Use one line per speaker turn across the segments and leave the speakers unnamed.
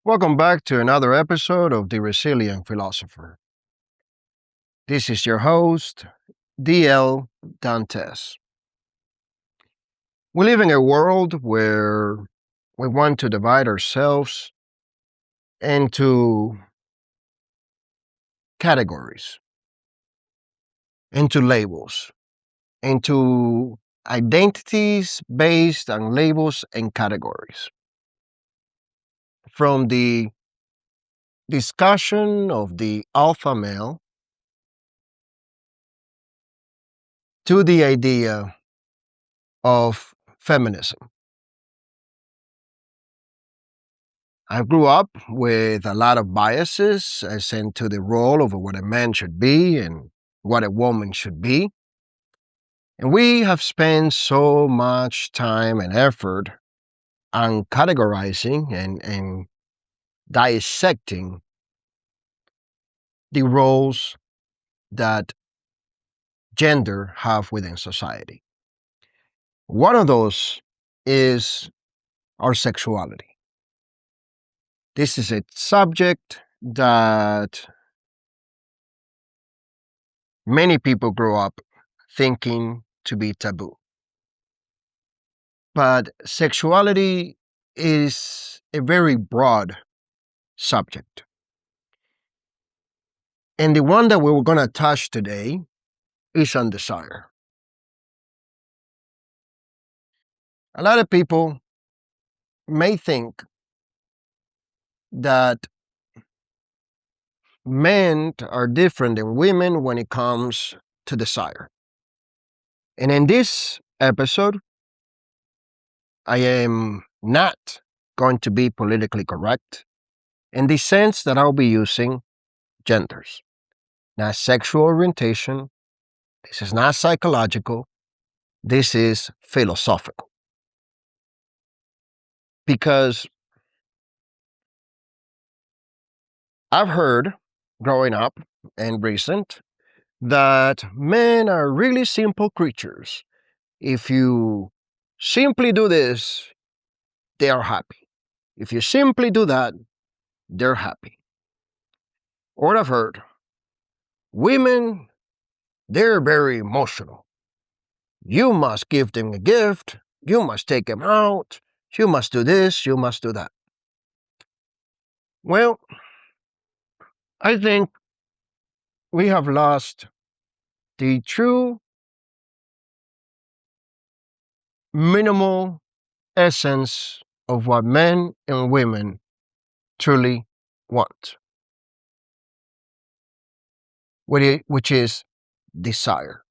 Welcome back to another episode of The Resilient Philosopher. This is your host, DL Dantes. We live in a world where we want to divide ourselves into categories, into labels, into identities based on labels and categories. From the discussion of the alpha male to the idea of feminism. I grew up with a lot of biases as into the role of what a man should be and what a woman should be. And we have spent so much time and effort on categorizing and dissecting the roles that gender have within society. One of those is our sexuality. This is a subject that many people grow up thinking to be taboo. But sexuality is a very broad subject. And the one that we were going to touch today is on desire. A lot of people may think that men are different than women when it comes to desire. And in this episode, I am not going to be politically correct in the sense that I'll be using genders, not sexual orientation. This is not psychological. This is philosophical. Because I've heard growing up and recent that men are really simple creatures. If you simply do this, they are happy. If you simply do that, they're happy. Or I've heard women, they're very emotional. You must give them a gift. You must take them out. You must do this. You must do that. Well, I think we have lost the true minimal essence of what men and women truly want, which is desire.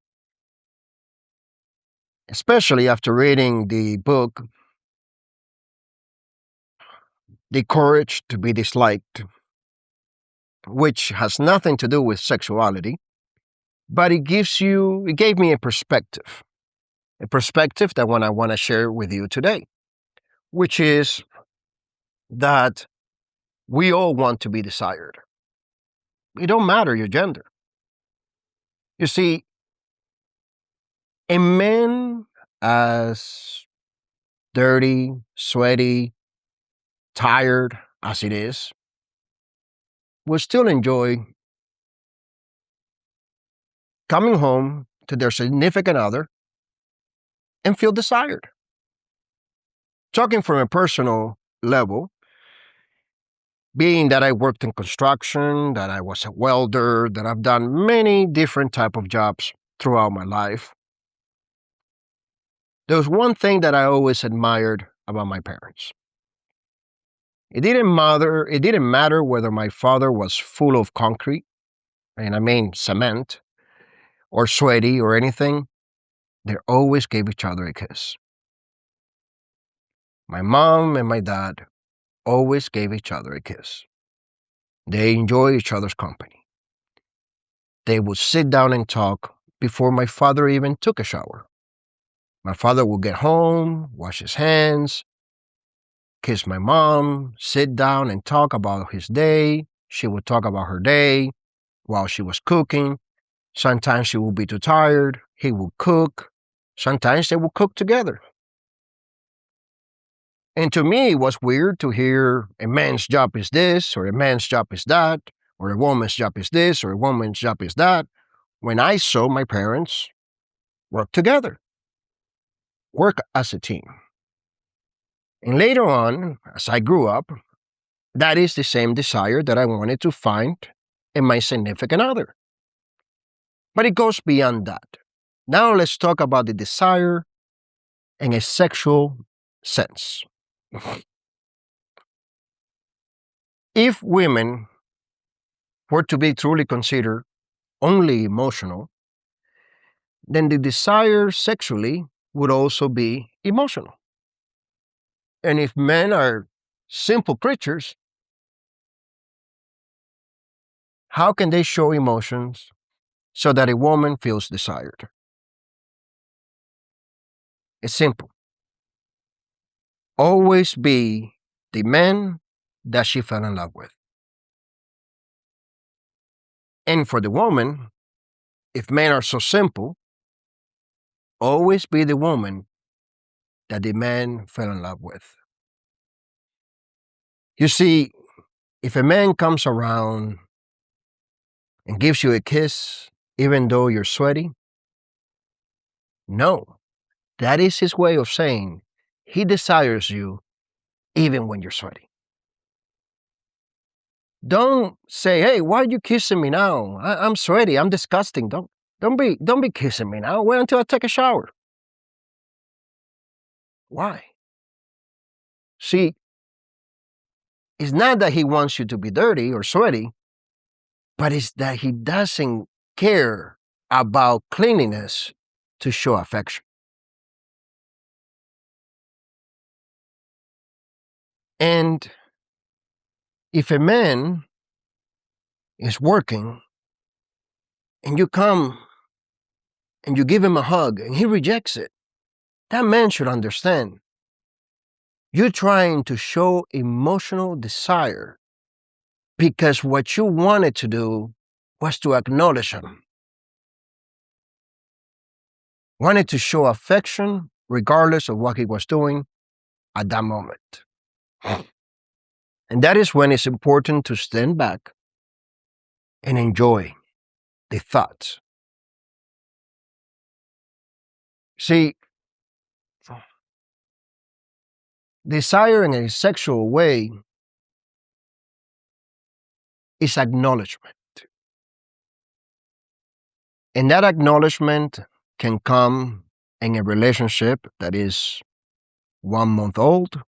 Especially after reading the book, The Courage to be Disliked, which has nothing to do with sexuality, but it gave me a perspective that I want to share with you today, which is that we all want to be desired. It don't matter your gender. You see, a man as dirty, sweaty, tired as it is, will still enjoy coming home to their significant other and feel desired. Talking from a personal level, being that I worked in construction, that I was a welder, that I've done many different type of jobs throughout my life, there was one thing that I always admired about my parents. It didn't matter whether my father was full of concrete, and I mean cement, or sweaty or anything, they always gave each other a kiss. My mom and my dad always gave each other a kiss. They enjoyed each other's company. They would sit down and talk before my father even took a shower. My father would get home, wash his hands, kiss my mom, sit down and talk about his day. She would talk about her day while she was cooking. Sometimes she would be too tired. He would cook. Sometimes they would cook together. And to me, it was weird to hear a man's job is this, or a man's job is that, or a woman's job is this, or a woman's job is that, when I saw my parents work together, work as a team. And later on, as I grew up, that is the same desire that I wanted to find in my significant other. But it goes beyond that. Now let's talk about the desire in a sexual sense. If women were to be truly considered only emotional, then the desire sexually would also be emotional. And if men are simple creatures, how can they show emotions so that a woman feels desired? It's simple. Always be the man that she fell in love with. And for the woman, if men are so simple, always be the woman that the man fell in love with. You see, if a man comes around and gives you a kiss, even though you're sweaty, no, that is his way of saying he desires you even when you're sweaty. Don't say, "Hey, why are you kissing me now? I'm sweaty. I'm disgusting." Don't be kissing me now. Wait until I take a shower. Why? See, it's not that he wants you to be dirty or sweaty, but it's that he doesn't care about cleanliness to show affection. And if a man is working and you come and you give him a hug and he rejects it, that man should understand you're trying to show emotional desire because what you wanted to do was to acknowledge him. Wanted to show affection regardless of what he was doing at that moment. And that is when it's important to stand back and enjoy the thoughts. See, desire in a sexual way is acknowledgement. And that acknowledgement can come in a relationship that is 1 month old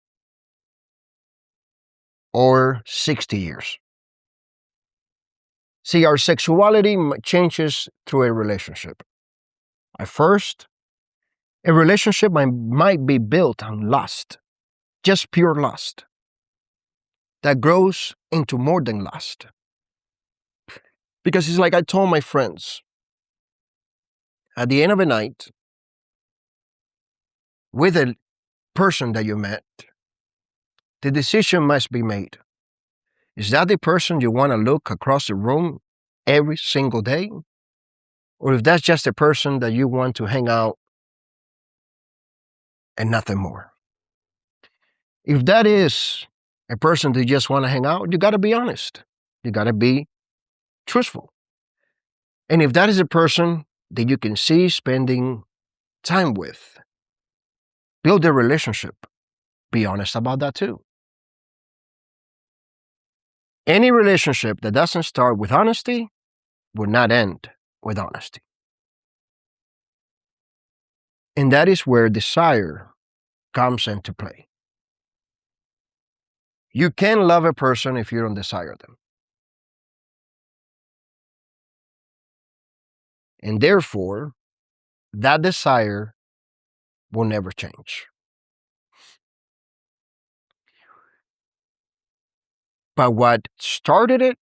or 60 years. See, our sexuality changes through a relationship. At first, a relationship might be built on lust, just pure lust, that grows into more than lust. Because it's like I told my friends, at the end of the night, with a person that you met, the decision must be made. Is that the person you want to look across the room every single day? Or if that's just a person that you want to hang out and nothing more? If that is a person that you just want to hang out, you got to be honest. You got to be truthful. And if that is a person that you can see spending time with, build a relationship, be honest about that too. Any relationship that doesn't start with honesty will not end with honesty. And that is where desire comes into play. You can't love a person if you don't desire them. And therefore, that desire will never change. But what started it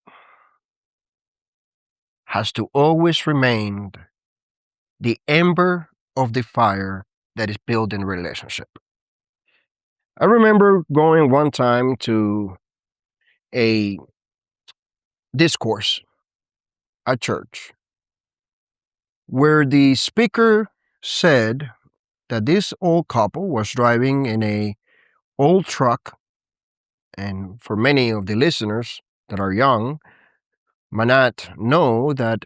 has to always remain the ember of the fire that is built in a relationship. I remember going one time to a discourse at church where the speaker said that this old couple was driving in a old truck, and for many of the listeners that are young, might not know that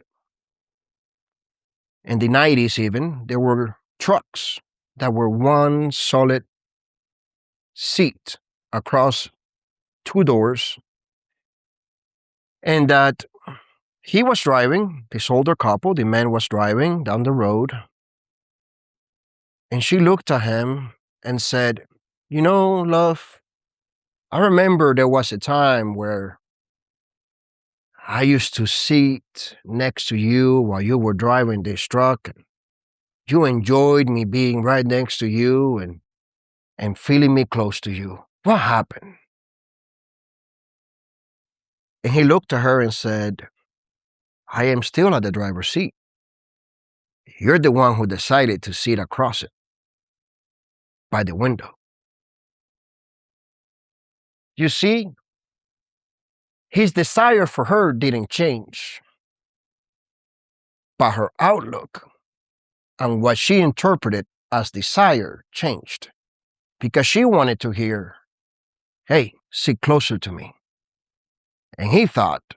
in the 90s even, there were trucks that were one solid seat across two doors, and that he was driving, this older couple, the man was driving down the road, and she looked at him and said, "You know, love, I remember there was a time where I used to sit next to you while you were driving this truck. You enjoyed me being right next to you and feeling me close to you. What happened?" And he looked at her and said, "I am still at the driver's seat. You're the one who decided to sit across it by the window." You see, his desire for her didn't change, but her outlook and what she interpreted as desire changed because she wanted to hear, "Hey, sit closer to me." And he thought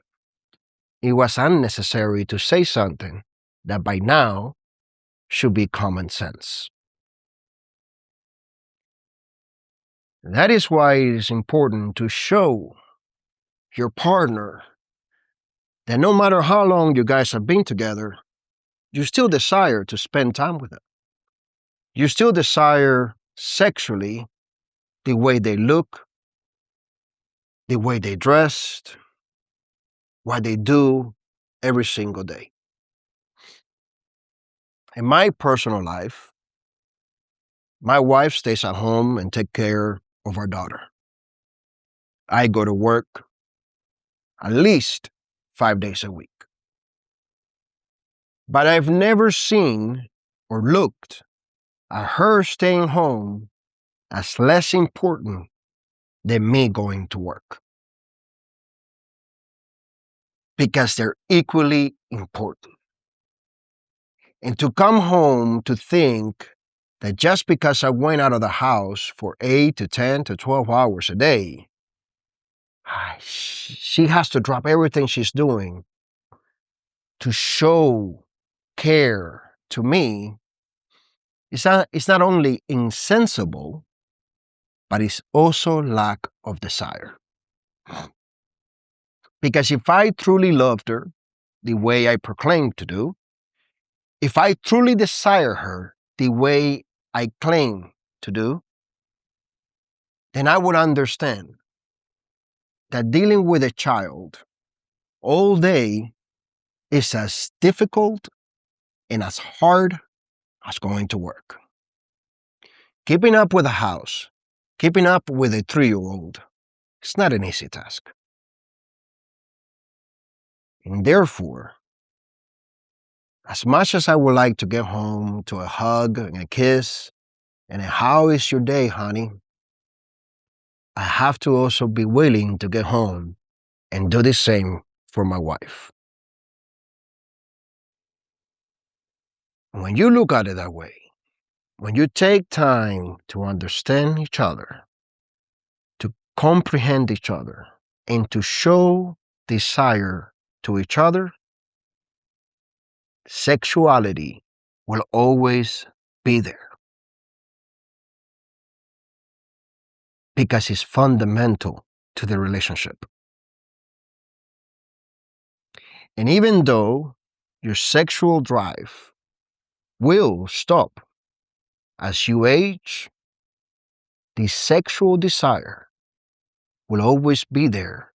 it was unnecessary to say something that by now should be common sense. That is why it is important to show your partner that no matter how long you guys have been together, you still desire to spend time with them. You still desire sexually the way they look, the way they dressed, what they do every single day. In my personal life, my wife stays at home and takes care of our daughter. I go to work at least 5 days a week. But I've never seen or looked at her staying home as less important than me going to work. Because they're equally important. And to come home to think that just because I went out of the house for 8 to 10 to 12 hours a day, she has to drop everything she's doing to show care to me, it's not only insensible, but it's also lack of desire. Because if I truly loved her the way I proclaim to do, if I truly desire her the way I claim to do, then I would understand that dealing with a child all day is as difficult and as hard as going to work. Keeping up with a house, keeping up with a 3-year-old, it's not an easy task. And therefore, as much as I would like to get home to a hug and a kiss and a "how is your day, honey?" I have to also be willing to get home and do the same for my wife. When you look at it that way, when you take time to understand each other, to comprehend each other, and to show desire to each other, sexuality will always be there. Because it's fundamental to the relationship. And even though your sexual drive will stop as you age, the sexual desire will always be there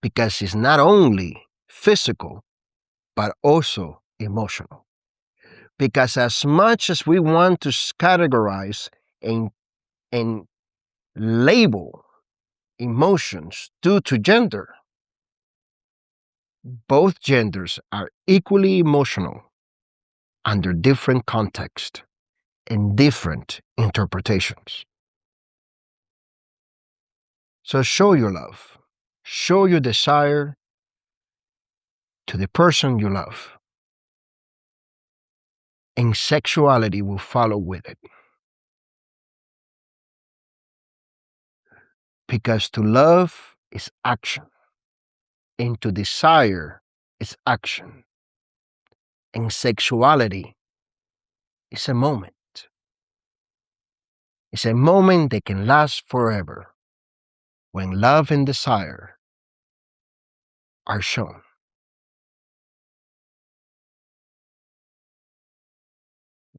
because it's not only physical, but also emotional. Because as much as we want to categorize and label emotions due to gender, both genders are equally emotional under different context and different interpretations. So show your love, show your desire to the person you love, and sexuality will follow with it. Because to love is action, and to desire is action, and sexuality is a moment. It's a moment that can last forever when love and desire are shown.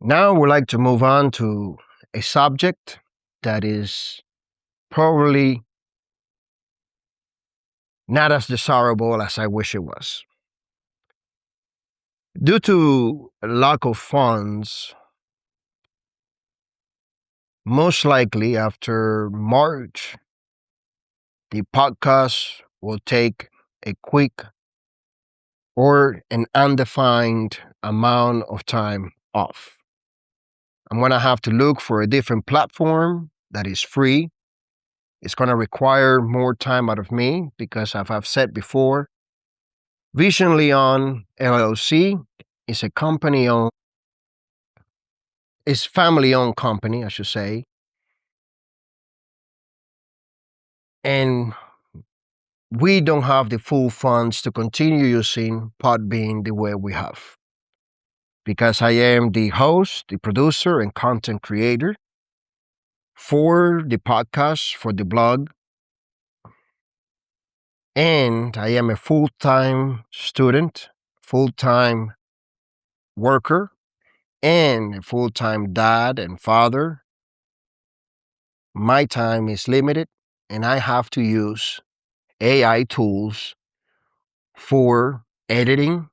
Now we'd like to move on to a subject that is probably not as desirable as I wish it was. Due to lack of funds, most likely after March, the podcast will take a quick or an undefined amount of time off. I'm going to have to look for a different platform that is free. It's going to require more time out of me because, as I've said before, Vision Leon LLC is a company owned, is family owned company, I should say. And we don't have the full funds to continue using Podbean the way we have. Because I am the host, the producer, and content creator for the podcast, for the blog. And I am a full-time student, full-time worker, and a full-time dad and father. My time is limited, and I have to use AI tools for editing.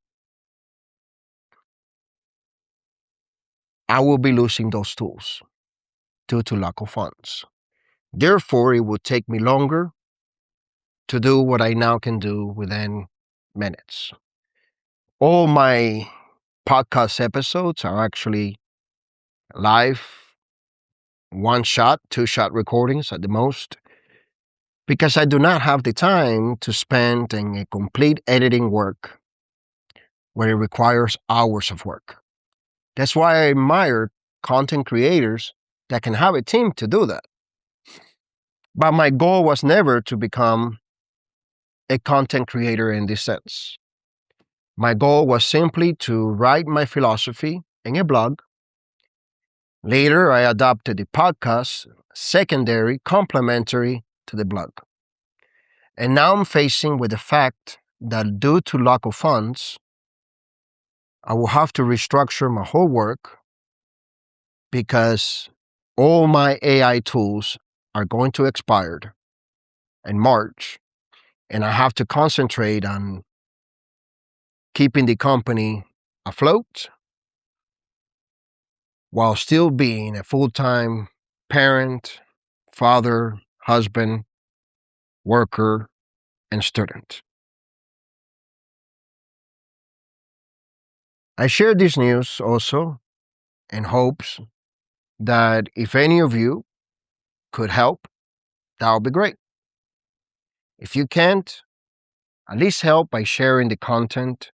I will be losing those tools due to lack of funds. Therefore, it will take me longer to do what I now can do within minutes. All my podcast episodes are actually live, one shot, two shot recordings at the most, because I do not have the time to spend in a complete editing work where it requires hours of work. That's why I admire content creators that can have a team to do that. But my goal was never to become a content creator in this sense. My goal was simply to write my philosophy in a blog. Later, I adopted the podcast, secondary, complementary to the blog. And now I'm facing with the fact that due to lack of funds, I will have to restructure my whole work because all my AI tools are going to expire in March, and I have to concentrate on keeping the company afloat while still being a full-time parent, father, husband, worker, and student. I share this news also in hopes that if any of you could help, that would be great. If you can't, at least help by sharing the content,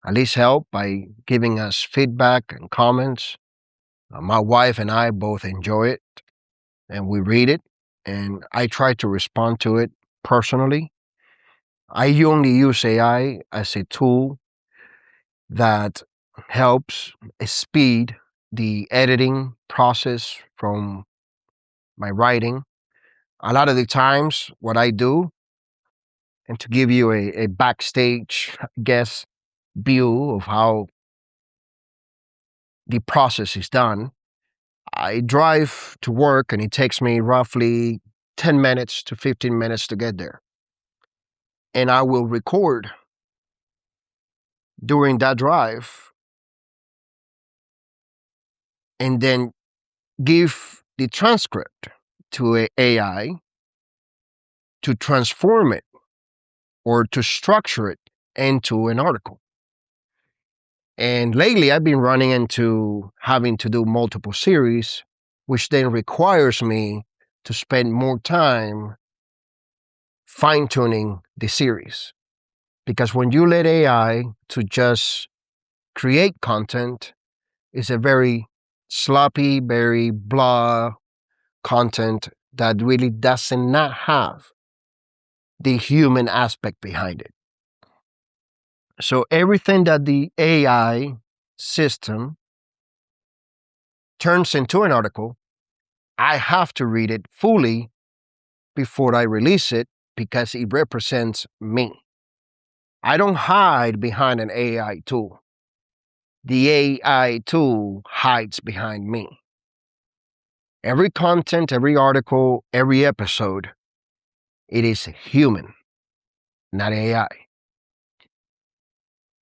at least help by giving us feedback and comments. My wife and I both enjoy it, and we read it, and I try to respond to it personally. I only use AI as a tool that helps speed the editing process from my writing. A lot of the times, what I do, and to give you a backstage, guess, view of how the process is done, I drive to work and it takes me roughly 10 minutes to 15 minutes to get there. And I will record during that drive and then give the transcript to a AI to transform it or to structure it into an article. And lately, I've been running into having to do multiple series, which then requires me to spend more time fine-tuning the series. Because when you let AI to just create content, it's a very sloppy, very blah content that really does not have the human aspect behind it. So everything that the AI system turns into an article, I have to read it fully before I release it because it represents me. I don't hide behind an AI tool. The AI tool hides behind me. Every content, every article, every episode, it is human, not AI.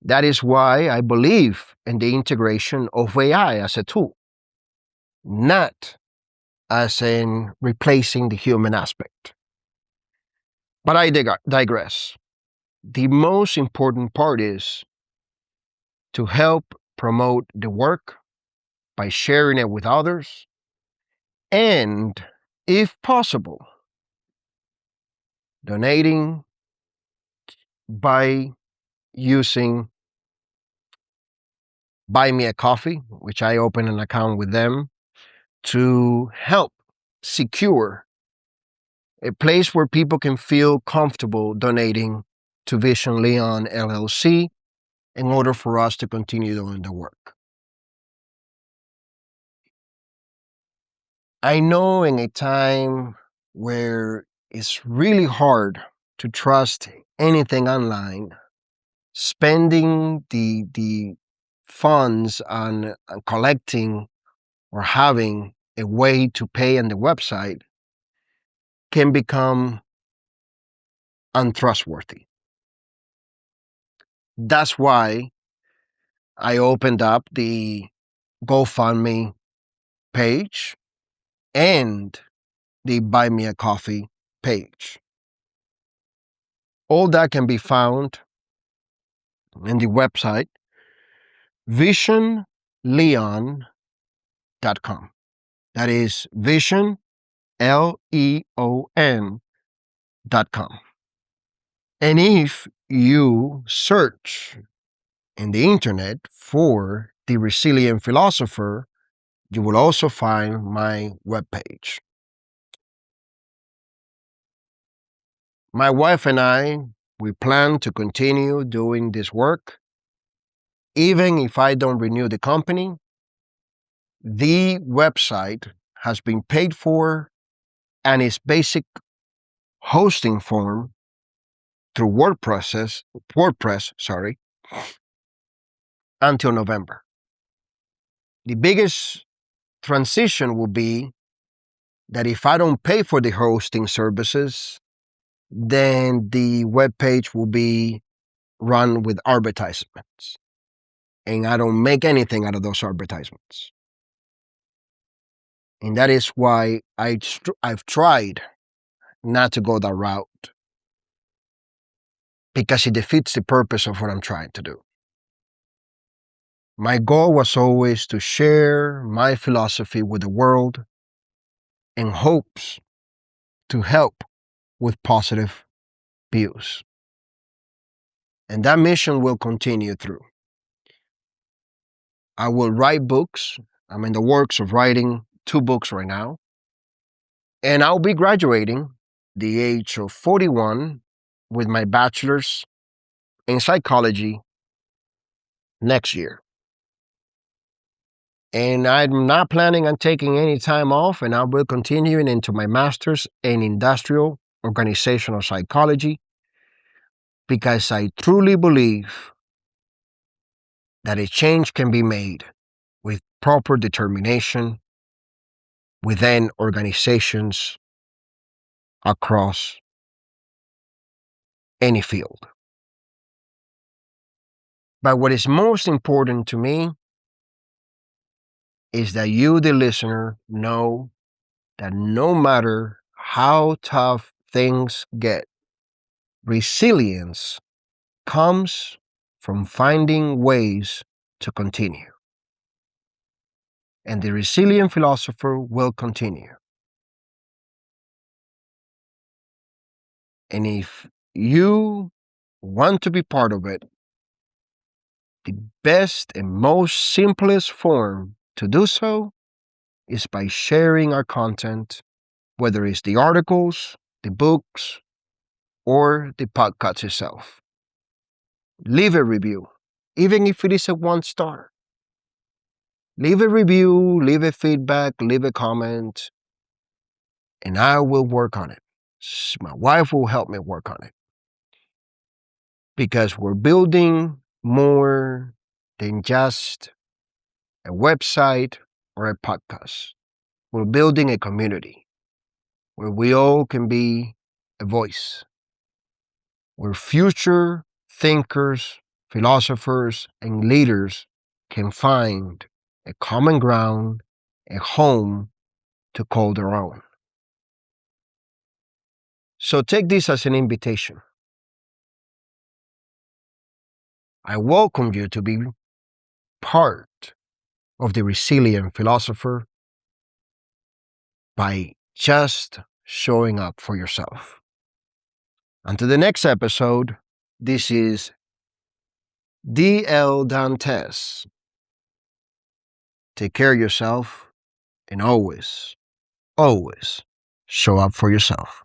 That is why I believe in the integration of AI as a tool, not as in replacing the human aspect. But I digress. The most important part is to help promote the work by sharing it with others and, if possible, donating by using Buy Me a Coffee, which I open an account with them to help secure a place where people can feel comfortable donating to Vision Leon LLC in order for us to continue doing the work. I know in a time where it's really hard to trust anything online, spending the funds on collecting or having a way to pay on the website can become untrustworthy. That's why I opened up the GoFundMe page and the Buy Me a Coffee page. All that can be found in the website visionleon.com. That is vision, LEON.com. And if you search in the internet for the Resilient Philosopher, you will also find my webpage. My wife and I, we plan to continue doing this work. Even if I don't renew the company, the website has been paid for and its basic hosting form through WordPress, until November. The biggest transition will be that if I don't pay for the hosting services, then the web page will be run with advertisements. And I don't make anything out of those advertisements. And that is why I've tried not to go that route, because it defeats the purpose of what I'm trying to do. My goal was always to share my philosophy with the world in hopes to help with positive views. And that mission will continue through. I will write books. I'm in the works of writing 2 books right now. And I'll be graduating the age of 41 with my bachelor's in psychology next year. And I'm not planning on taking any time off, and I will continue into my master's in industrial organizational psychology, because I truly believe that a change can be made with proper determination within organizations across any field. But what is most important to me is that you, the listener, know that no matter how tough things get, resilience comes from finding ways to continue. And the Resilient Philosopher will continue. And if you want to be part of it, the best and most simplest form to do so is by sharing our content whether it's the articles, the books, or the podcast itself. Leave a review, even if it is a 1 star. Leave a review, leave a feedback, leave a comment, and I will work on it. My wife will help me work on it. Because we're building more than just a website or a podcast. We're building a community where we all can be a voice, where future thinkers, philosophers, and leaders can find a common ground, a home to call their own. So take this as an invitation. I welcome you to be part of the resilient philosopher by just showing up for yourself. Until the next episode, this is D.L. Dantes. Take care of yourself and always, always show up for yourself.